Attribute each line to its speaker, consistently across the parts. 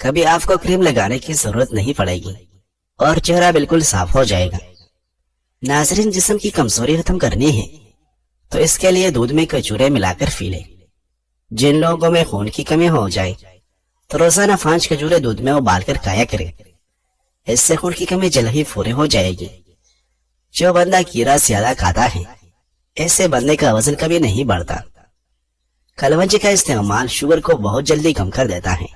Speaker 1: کبھی آپ کو کریم لگانے کی ضرورت نہیں پڑے گی اور چہرہ بالکل صاف ہو جائے گا۔ ناظرین، جسم کی کمزوری ختم کرنی ہے تو اس کے لیے دودھ میں کھجورے ملا کر پی لیں۔ جن لوگوں میں خون کی کمی ہو جائے تو روزانہ 5 کھجورے دودھ میں ابال کر کھایا کریں، اس سے خون کی کمی جلد ہی پوری ہو جائے گی۔ جو بندہ کیڑا زیادہ کھاتا ہے ایسے بندے کا وزن کبھی نہیں بڑھتا۔ کلونجی کا استعمال شوگر کو بہت جلدی کم کر دیتا ہے۔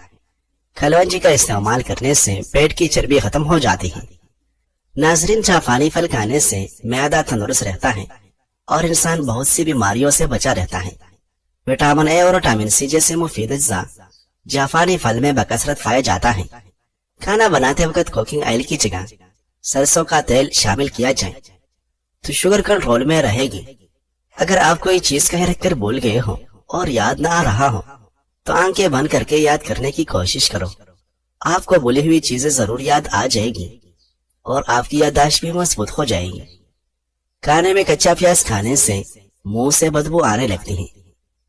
Speaker 1: کلونجی کا استعمال کرنے سے پیٹ کی چربی ختم ہو جاتی ہے۔ ناظرین، جاپانی پھل کھانے سے معدہ تندرست رہتا ہے اور انسان بہت سی بیماریوں سے بچا رہتا ہے۔ وٹامن اے اور وٹامن سی جیسے مفید اجزاء جاپانی پھل میں بکثرت پایا جاتا ہے۔ کھانا بناتے وقت کوکنگ آئل کی جگہ سرسوں کا تیل شامل کیا جائے تو شوگر کنٹرول میں رہے گی۔ اگر آپ کوئی چیز کہہ رکھ کر بھول گئے ہو اور یاد نہ آ رہا ہو تو آنکھیں بند کر کے یاد کرنے کی کوشش کرو، آپ کو بھولی ہوئی چیزیں ضرور یاد آ جائے گی اور آپ کی یادداشت بھی مضبوط ہو جائے گی۔ کھانے میں کچا پیاز کھانے سے منہ سے بدبو آنے لگتی ہے۔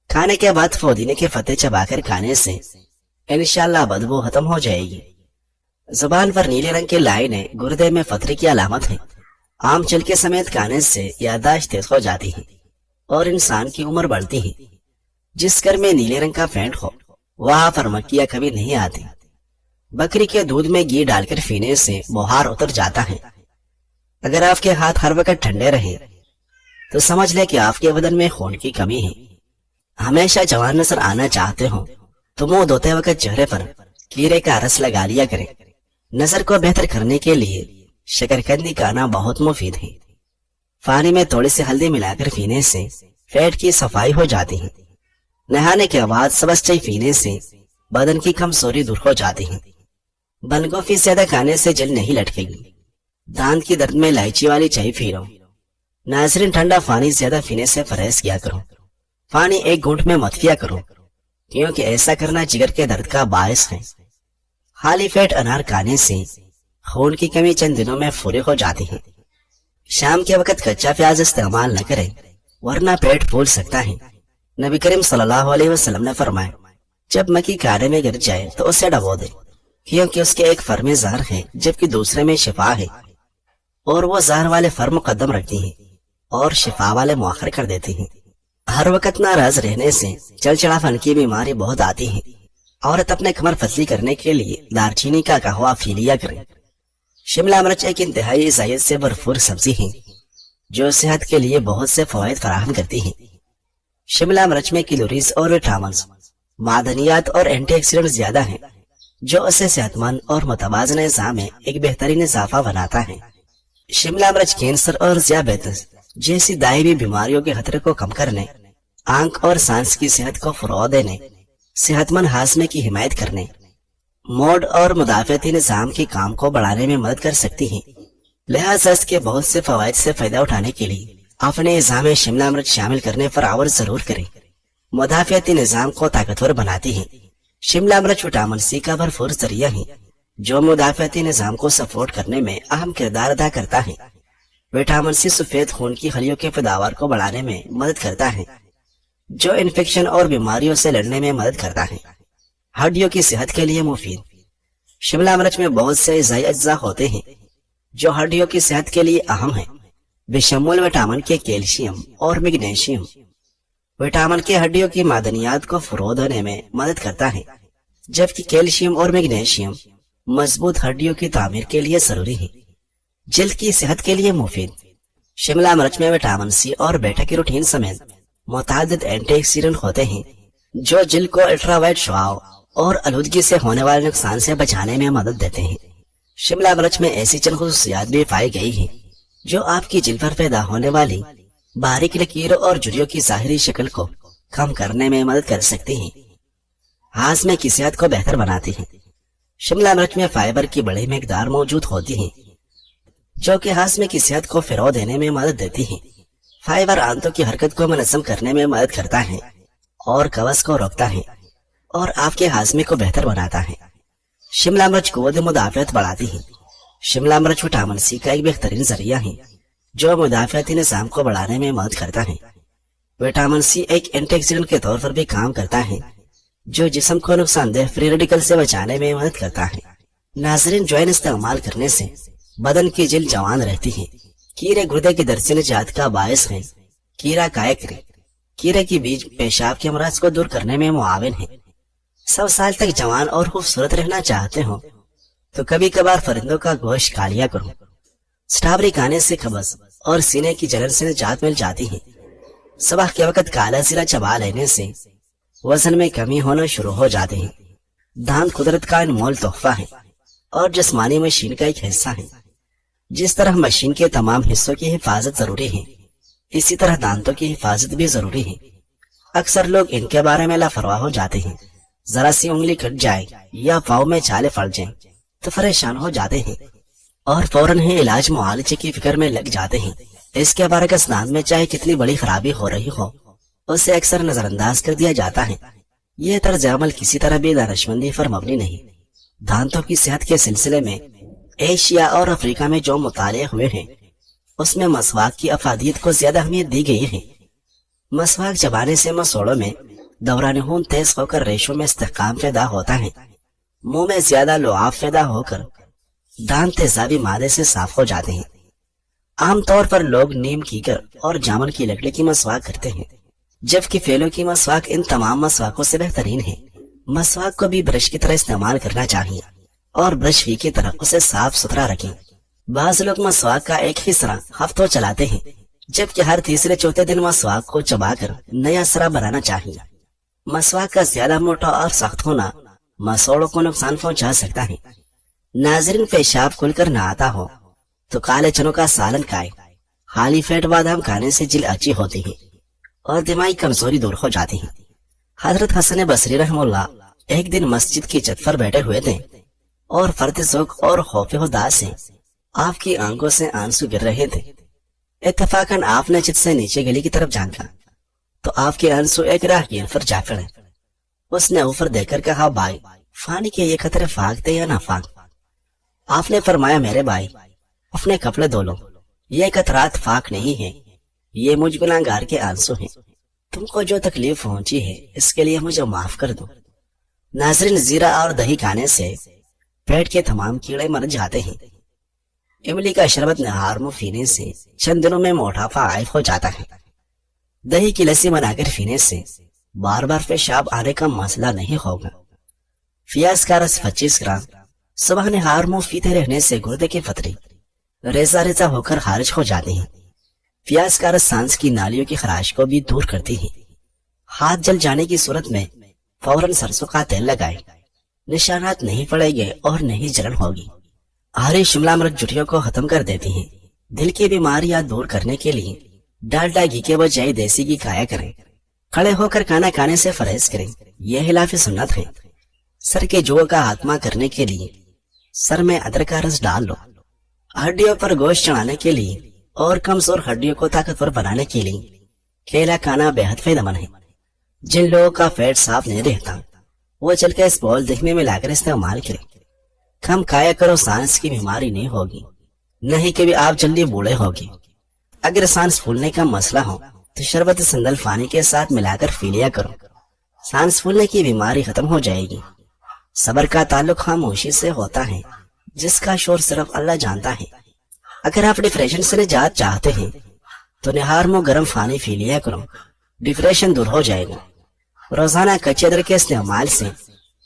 Speaker 1: کھانے کے بعد پودینے کے پتے چبا کر کھانے سے انشاءاللہ بدبو ختم ہو جائے گی۔ زبان پر نیلے رنگ کی لائنیں گردے میں پتھری کی علامت ہے۔ عام چھلکے سمیت کھانے سے یادداشت تیز ہو جاتی ہے اور انسان کی عمر بڑھتی ہے۔ جس گھر میں نیلے رنگ کا پینٹ ہو وہاں پر مکھیاں کبھی نہیں آتی۔ بکری کے دودھ میں گھی ڈال کر پینے سے بخار اتر جاتا ہے۔ اگر آپ کے ہاتھ ہر وقت ٹھنڈے رہے تو سمجھ لے کہ آپ کے بدن میں خون کی کمی ہے۔ ہمیشہ جوان نظر آنا چاہتے ہو تو منہ دھوتے وقت چہرے پر کیرے کا رس لگا لیا کریں۔ نظر کو بہتر کرنے کے لیے شکرکندی کھانا بہت مفید ہے۔ پانی میں تھوڑی سی ہلدی ملا کر پینے سے پیٹ کی صفائی ہو جاتی ہے۔ نہانے کے بعد سبز چائے پینے سے بدن کی کمزوری دور ہو جاتی ہے۔ بند گوبھی زیادہ کھانے سے جلد نہیں لٹکے گی۔ دانت کی درد میں الائچی والی چائے پی لو۔ ناظرین، ٹھنڈا پانی زیادہ پینے سے پرہیز کیا کرو۔ پانی ایک گھونٹ میں مت پیا کرو کیونکہ ایسا کرنا جگر کے درد کا باعث ہے۔ خالی پیٹ انار کھانے سے خون کی کمی چند دنوں میں پوری ہو جاتی ہے۔ شام کے وقت کچا پیاز استعمال نہ کریں ورنہ پیٹ پھول سکتا ہے۔ نبی کریم صلی اللہ علیہ وسلم نے فرمایا، جب مکھی کھانے میں گر جائے تو اسے ڈبو دے کیونکہ اس کے ایک فر میں زہر ہے جبکہ دوسرے میں شفا ہے، اور وہ زہر والے فر مقدم رکھتی ہیں اور شفا والے مؤخر کر دیتی ہیں۔ ہر وقت ناراض رہنے سے چڑچڑاپن کی بیماری بہت آتی ہے۔ عورت اپنے کمر پتلی کرنے کے لیے دار چینی کا قہوہ پی لیا کرے۔ شملہ مرچ ایک انتہائی غذائیت سے بھرپور سبزی ہے جو صحت کے لیے بہت سے فوائد فراہم کرتی ہے۔ شملہ مرچ میں کیلوریز اور وٹامنز، معدنیات اور اینٹی آکسیڈنٹ زیادہ ہیں جو اسے صحت مند اور متوازن غذا میں ایک بہترین اضافہ بناتا ہے۔ شملہ مرچ کینسر اور ذیابیطس جیسی دائمی بیماریوں کے خطرے کو کم کرنے، آنکھ اور سانس کی صحت کو فروغ دینے، صحت مند ہاضمے کی حمایت کرنے، موڈ اور مدافعتی نظام کے کام کو بڑھانے میں مدد کر سکتی ہیں۔ لہٰذا اس کے بہت سے فوائد سے فائدہ اٹھانے کے لیے اپنے غذا میں شملہ مرچ شامل کرنے پر عمل ضرور کریں۔ مدافعتی نظام کو طاقتور بناتی ہے۔ شملہ مرچ وٹامن سی کا بھرپور ذریعہ ہے جو مدافعتی نظام کو سپورٹ کرنے میں اہم کردار ادا کرتا ہے۔ وٹامن سی سفید خون کی خلیوں کے پیداوار کو بڑھانے میں مدد کرتا ہے جو انفیکشن اور بیماریوں سے لڑنے میں مدد کرتا ہے۔ ہڈیوں کی صحت کے لیے مفید۔ شملہ مرچ میں بہت سے غذائی اجزاء ہوتے ہیں جو ہڈیوں کی صحت کے لیے اہم ہیں، بشمول وٹامن کے کیلشیم اور میگنیشیم۔ وٹامن کے ہڈیوں کی معدنیات کو فروغ دینے میں مدد کرتا ہے جبکہ کیلشیم اور میگنیشیم مضبوط ہڈیوں کی تعمیر کے لیے ضروری ہے۔ جلد کی صحت کے لیے مفید۔ شملہ مرچ میں وٹامن سی اور بیٹا کیروٹین سمیت متعدد اینٹی آکسیڈنٹ ہوتے ہیں جو جلد کو الٹرا وائٹ شعاع اور آلودگی سے ہونے والے نقصان سے بچانے میں مدد دیتے ہیں۔ شملہ مرچ میں ایسی چند خصوصیات بھی پائی گئی ہیں جو آپ کی جلد پر پیدا ہونے والی باریک لکیروں اور جھریوں کی ظاہری شکل کو کم کرنے میں مدد کر سکتی ہیں۔ ہاضمے کی صحت کو بہتر بناتی ہیں۔ شملہ مرچ میں فائبر کی بڑی مقدار موجود ہوتی ہے جو کہ ہاضمے کی صحت کو فروغ دینے میں مدد دیتی ہے۔ فائبر آنتوں کی حرکت کو منظم کرنے میں مدد کرتا ہے اور قبض کو روکتا ہے اور آپ کے ہاضمے کو بہتر بناتا ہے۔ شملہ مرچ قوت مدافعت بڑھاتی ہے۔ شملہ مرچ وٹامن سی کا ایک بہترین ذریعہ ہے جو مدافعتی نظام کو بڑھانے میں مدد کرتا ہے۔ وٹامن سی ایک اینٹی آکسیڈنٹ کے طور پر بھی کام کرتا ہے جو جسم کو نقصان دہ فری ریڈیکل سے بچانے میں مدد کرتا ہے۔ ناظرین، جوائن استعمال کرنے سے بدن کی جلد جوان رہتی ہے۔ کیڑے گردے کی درد سے نجات کا باعث ہیں۔ کیڑا کائکری، کیڑے کی بیج پیشاب کے امراض کو دور کرنے میں معاون ہے۔ 100 سال تک جوان اور خوبصورت رہنا چاہتے ہو تو کبھی کبھار پرندوں کا گوشت کھا لیا کرو۔ سٹرابری کھانے سے قبض اور سینے کی جلن سے نجات مل جاتی ہے۔ صبح کے وقت کالا زیرہ چبا لینے سے وزن میں کمی ہونا شروع ہو جاتی ہے۔ دانت قدرت کا انمول تحفہ ہے اور جسمانی مشین کا ایک حصہ ہے۔ جس طرح مشین کے تمام حصوں کی حفاظت ضروری ہے، اسی طرح دانتوں کی حفاظت بھی ضروری ہے۔ اکثر لوگ ان کے بارے میں لاپرواہ ہو جاتے ہیں۔ ذرا سی انگلی کٹ جائے یا پاؤں میں چھالے پڑ جائیں تو پریشان ہو جاتے ہیں اور فوراً ہی علاج معالجے کی فکر میں لگ جاتے ہیں۔ اس کے برعکس دانت میں چاہے کتنی بڑی خرابی ہو رہی ہو، اسے اکثر نظر انداز کر دیا جاتا ہے۔ یہ طرز عمل کسی طرح بھی دانشمندی پر مبنی نہیں۔ دانتوں کی صحت کے سلسلے میں ایشیا اور افریقہ میں جو مطالعے ہوئے ہیں، اس میں مسواک کی افادیت کو زیادہ اہمیت دی گئی ہے۔ مسواک چبانے سے مسوڑوں میں دوران خون تیز ہو کر ریشوں میں استحکام پیدا ہوتا ہے۔ منہ میں زیادہ لعاب پیدا ہو کر دانت تیزابی مادے سے صاف ہو جاتے ہیں۔ عام طور پر لوگ نیم کیکر اور جامن کی لکڑی کی مسواک کرتے ہیں، جبکہ فیلوں کی مسواک ان تمام مسواکوں سے بہترین ہے۔ مسواک کو بھی برش کی طرح استعمال کرنا چاہیے اور برش ہی کی طرح اسے صاف ستھرا رکھیں۔ بعض لوگ مسواک کا ایک ہی سرا ہفتوں چلاتے ہیں، جبکہ ہر تیسرے چوتھے دن مسواک کو چبا کر نیا سرا بنانا چاہیے۔ مسواک کا زیادہ موٹا اور سخت ہونا مسوڑوں کو نقصان پہنچا سکتا ہے۔ ناظرین، پیشاب کھل کر نہ آتا ہو تو کالے چنوں کا سالن کھائے۔ خالی فیٹ بادام کھانے سے جلد اچھی ہوتی ہے اور دماغی کمزوری دور ہو جاتی ہے۔ حضرت حسن بصری رحمہ اللہ ایک دن مسجد کی چھت پر بیٹھے ہوئے تھے اور فرد ذوق اور خوف خدا سے آپ کی آنکھوں سے آنسو گر رہے تھے۔ اتفاقاً آپ نے چھت سے نیچے گلی کی طرف جھانکا تو آپ کے آنسو ایک راہگیر پر جا پڑے۔ اس نے اوپر دیکھ کر کہا، بھائی، فانی کے یہ قطرے فاق تھے یا نافاق؟ آپ نے فرمایا، میرے بھائی، اپنے کپڑے دھو لو، یہ قطرات فاق نہیں ہیں، یہ مجھ گناہگار کے آنسو ہیں۔ تم کو جو تکلیف پہنچی ہے اس کے لیے مجھے معاف کر دو۔ ناظرین، زیرہ اور دہی کھانے سے پیٹ کے تمام کیڑے مر جاتے ہیں۔ املی کا شربت نہار منہ پینے سے چند دنوں میں موٹاپا عائف ہو جاتا ہے۔ دہی کی لسی بنا کر پینے سے بار بار پیشاب آنے کا مسئلہ نہیں ہوگا۔ پیاز کا رس 25 گرام صبح نہار منہ پیتے رہنے سے گردے کی پتھری ریزہ ریزہ ہو کر خارج ہو جاتی ہیں۔ پیاز کا رس سانس کی نالیوں کی خراش کو بھی دور کرتی ہے۔ ہاتھ جل جانے کی صورت میں فوراً سرسوں کا تیل لگائے، نشانات نہیں پڑیں گے اور نہیں جلن ہوگی۔ ہری شملہ مرچ جٹیوں کو ختم کر دیتی ہیں۔ دل کی بیماریاں دور کرنے کے لیے ڈالڈا گھی کے بجائے دیسی گھی کھایا کریں۔ کھڑے ہو کر کھانا کھانے سے پرہیز کریں، یہ خلاف سنت ہے۔ سر کے جوڑ کا خاتمہ کرنے کے لیے سر میں ادرک کا رس ڈال لو۔ ہڈیوں پر گوشت چڑھانے کے لیے اور کمزور ہڈیوں کو طاقتور بنانے کے لیے کیلا کھانا بے حد فائدہ مند ہے۔ جن لوگوں کا پیٹ صاف نہیں رہتا وہ چل کے اس بول دکھنے میں لا کر استعمال کریں۔ کم کھایا کرو، سانس کی بیماری نہیں ہوگی، نہیں کہ بھی آپ جلدی بوڑھے ہوگی۔ اگر سانس پھولنے کا مسئلہ ہو تو شربت سندل پانی کے ساتھ ملا کر پی لیا کرو، سانس پھولنے کی بیماری ختم ہو جائے گی۔ صبر کا تعلق خاموشی سے ہوتا ہے، جس کا شور صرف اللہ جانتا ہے۔ اگر آپ ڈپریشن سے نجات چاہتے ہیں تو نہار منہ گرم پانی پی لیا کرو، ڈپریشن دور ہو جائے گا۔ روزانہ کچے ادرک کے استعمال سے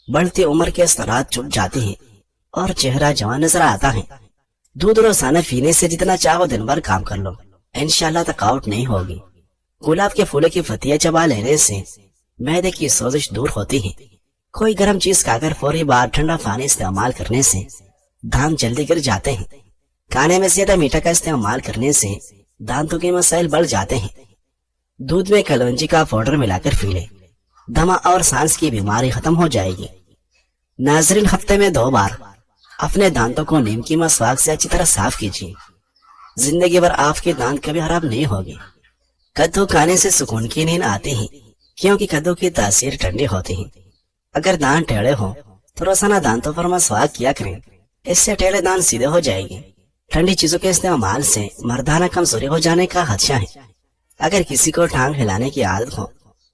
Speaker 1: بڑھتی عمر کے اثرات چھپ جاتے ہیں اور چہرہ جوان نظر آتا ہے۔ دودھ روزانہ پینے سے جتنا چاہو دن بھر کام کر لو، انشاءاللہ تھکاوٹ نہیں ہوگی۔ گلاب کے پھولوں کی پتیاں چبا لینے سے معدے کی سوزش دور ہوتی ہے۔ کوئی گرم چیز کھا کر فوری بعد ٹھنڈا پانی استعمال کرنے سے دانت جلدی گر جاتے ہیں۔ کھانے میں زیادہ میٹھا کا استعمال کرنے سے دانتوں کے مسائل بڑھ جاتے ہیں۔ دودھ میں کلونجی کا پاؤڈر ملا کر پی لیں، دمہ اور سانس کی بیماری ختم ہو جائے گی۔ ناظرین، ہفتے میں 2 بار اپنے دانتوں کو نیم کی مسواک سے اچھی طرح صاف کیجیے۔ زندگی بھر آپ کے دانت کبھی خراب نہیں ہوگی۔ کدو کھانے سے سکون کی نیند آتی ہے، کیونکہ کدو کی تاثیر ٹھنڈی ہوتی ہے۔ اگر دانت ٹیڑھے ہوں تو روزانہ دانتوں پر مسواک کیا کریں، اس سے ٹیڑھے دانت سیدھے ہو جائے گی۔ ٹھنڈی چیزوں کے استعمال سے مردانہ کمزوری ہو جانے کا خدشہ ہے۔ اگر کسی کو ٹانگ ہلانے کی عادت ہو